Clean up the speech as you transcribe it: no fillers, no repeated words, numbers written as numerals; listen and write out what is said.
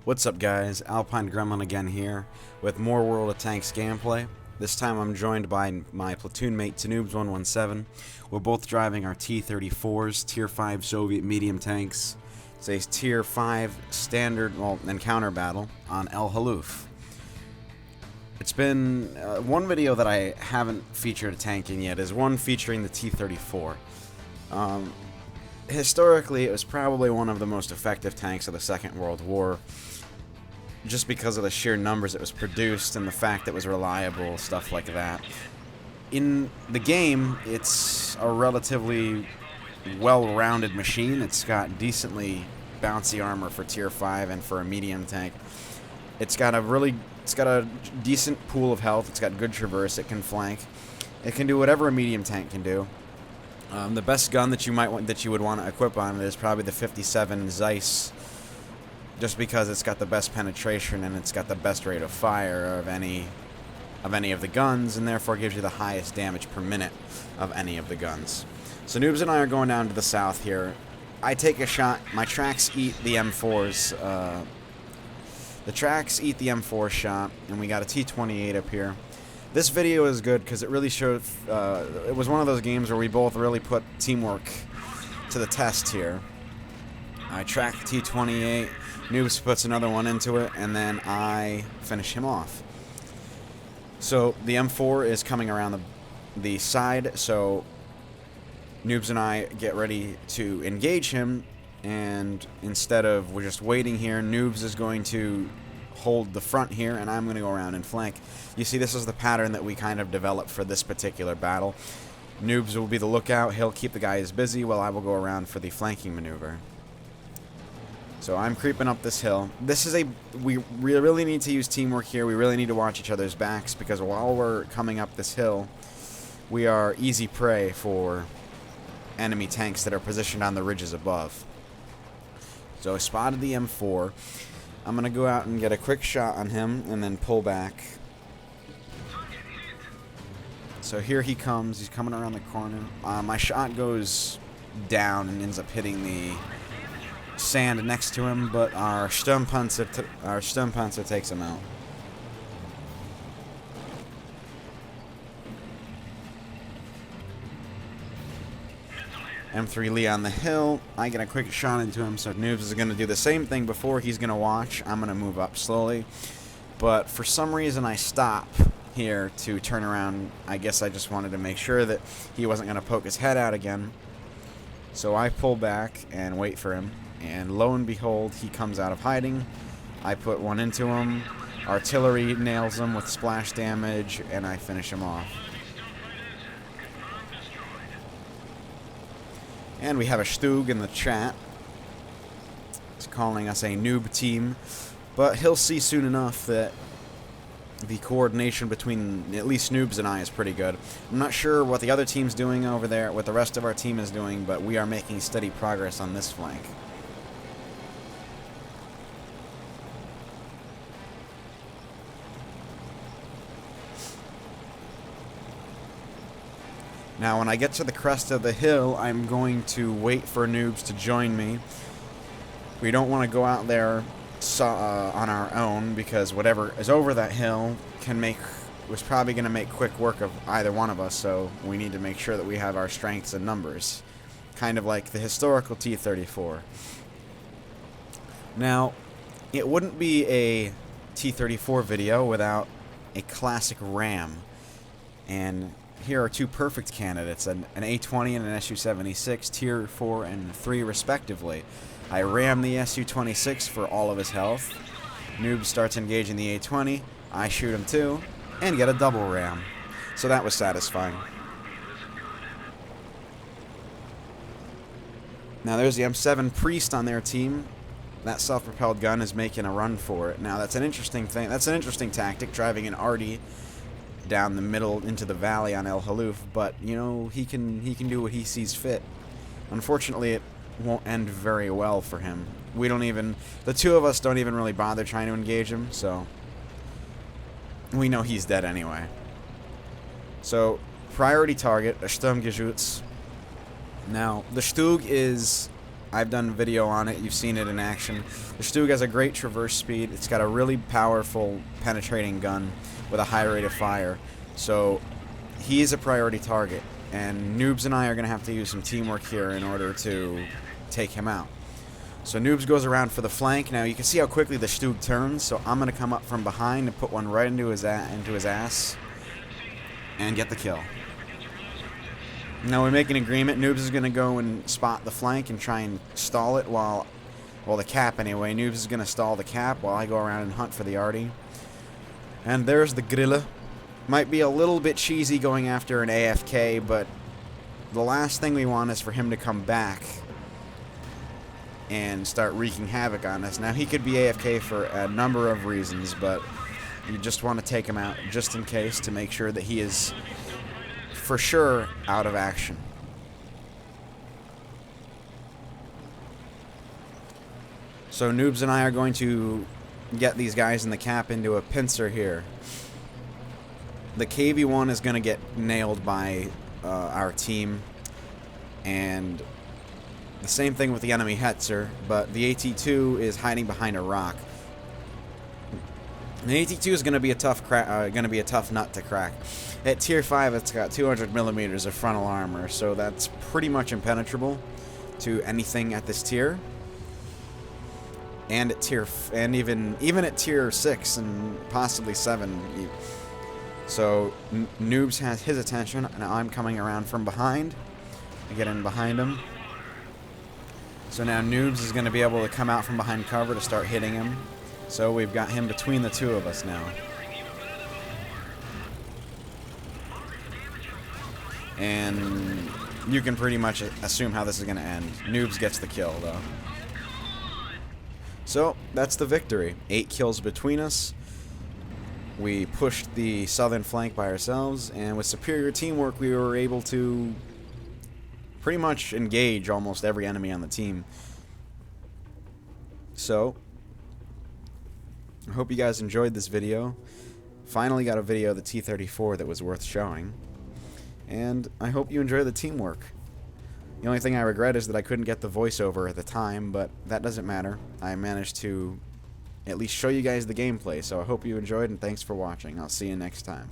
What's up guys, Alpine Gremlin again here with more World of Tanks gameplay. This time I'm joined by my platoon mate Tehnewbz117. We're both driving our T-34s, Tier 5 Soviet medium tanks. It's a Tier 5 standard, encounter battle on El Haluf. It's been one video that I haven't featured a tank in yet is one featuring the T-34. Historically, it was probably one of the most effective tanks of the Second World War, just because of the sheer numbers it was produced and the fact that it was reliable, stuff like that. In the game, it's a relatively well-rounded machine. It's got decently bouncy armor for Tier 5 and for a medium tank. It's got a decent pool of health. It's got good traverse. It can flank. It can do whatever a medium tank can do. The best gun that you would want to equip on it is probably the 57 Zeiss, just because it's got the best penetration and it's got the best rate of fire of any of the guns, and therefore gives you the highest damage per minute of any of the guns. So Noobs and I are going down to the south here. I take a shot. My tracks eat the M4s. The tracks eat the M4 shot, and we got a T-28 up here. This video is good because it really showed. It was one of those games where we both really put teamwork to the test here. I track the T-28, Noobs puts another one into it, and then I finish him off. So the M4 is coming around the side, so Noobs and I get ready to engage him, and instead of we're just waiting here, Noobs is going to hold the front here, and I'm going to go around and flank. You see, this is the pattern that we kind of developed for this particular battle. Noobs will be the lookout, he'll keep the guys busy, while I will go around for the flanking maneuver. So I'm creeping up this hill. We really need to use teamwork here. We really need to watch each other's backs, because while we're coming up this hill, we are easy prey for enemy tanks that are positioned on the ridges above. So I spotted the M4. I'm going to go out and get a quick shot on him and then pull back. So here he comes. He's coming around the corner. My shot goes down and ends up hitting the sand next to him, but our Sturmpanzer takes him out. M3 Lee on the hill. I get a quick shot into him, so Noobs is going to do the same thing before. He's going to watch. I'm going to move up slowly. But for some reason, I stop here to turn around. I guess I just wanted to make sure that he wasn't going to poke his head out again. So I pull back and wait for him. And lo and behold, he comes out of hiding. I put one into him. Artillery nails him with splash damage, and I finish him off. And we have a Stug in the chat. He's calling us a noob team. But he'll see soon enough that the coordination between at least Noobs and I is pretty good. I'm not sure what the other team's doing over there, what the rest of our team is doing, but we are making steady progress on this flank. Now, when I get to the crest of the hill, I'm going to wait for Noobs to join me. We don't want to go out there on our own, because whatever is over that hill was probably going to make quick work of either one of us, so we need to make sure that we have our strengths and numbers. Kind of like the historical T-34. Now, it wouldn't be a T-34 video without a classic ram. And here are two perfect candidates, an A-20 and an Su-76, Tier 4 and 3 respectively. I ram the Su-26 for all of his health. Noob starts engaging the A-20. I shoot him too, and get a double ram. So that was satisfying. Now there's the M7 Priest on their team. That self-propelled gun is making a run for it. Now that's an interesting thing. That's an interesting tactic, driving an Arty down the middle into the valley on El Haluf, but you know, he can do what he sees fit. Unfortunately, it won't end very well for him. The two of us don't even really bother trying to engage him, so we know he's dead anyway. So priority target, a Sturmgeschütz. Now the Stug is I've done video on it. You've seen it in action. The Stug has a great traverse speed. It's got a really powerful penetrating gun with a high rate of fire. So he is a priority target. And Noobs and I are going to have to use some teamwork here in order to take him out. So Noobs goes around for the flank. Now you can see how quickly the Stug turns. So I'm going to come up from behind and put one right into his ass and get the kill. Now we make an agreement. Noobs is going to go and spot the flank and try and stall it while the cap anyway. Noobs is going to stall the cap while I go around and hunt for the arty. And there's the Grille. Might be a little bit cheesy going after an AFK, but the last thing we want is for him to come back and start wreaking havoc on us. Now he could be AFK for a number of reasons, but you just want to take him out just in case to make sure that he is for sure out of action. So Noobs and I are going to get these guys in the cap into a pincer here. The KV-1 is going to get nailed by our team, and the same thing with the enemy Hetzer, but the AT-2 is hiding behind a rock. The AT-2 is going to be a tough nut to crack. At tier 5, it's got 200 millimeters of frontal armor, so that's pretty much impenetrable to anything at this tier. And at even at tier 6 and possibly 7. So Noobs has his attention. Now I'm coming around from behind. I get in behind him. So now Noobs is going to be able to come out from behind cover to start hitting him. So we've got him between the two of us now. And you can pretty much assume how this is going to end. Noobs gets the kill, though. So that's the victory. 8 kills between us. We pushed the southern flank by ourselves, and with superior teamwork we were able to pretty much engage almost every enemy on the team. So I hope you guys enjoyed this video. Finally got a video of the T-34 that was worth showing. And I hope you enjoy the teamwork. The only thing I regret is that I couldn't get the voiceover at the time, but that doesn't matter. I managed to at least show you guys the gameplay, so I hope you enjoyed, and thanks for watching. I'll see you next time.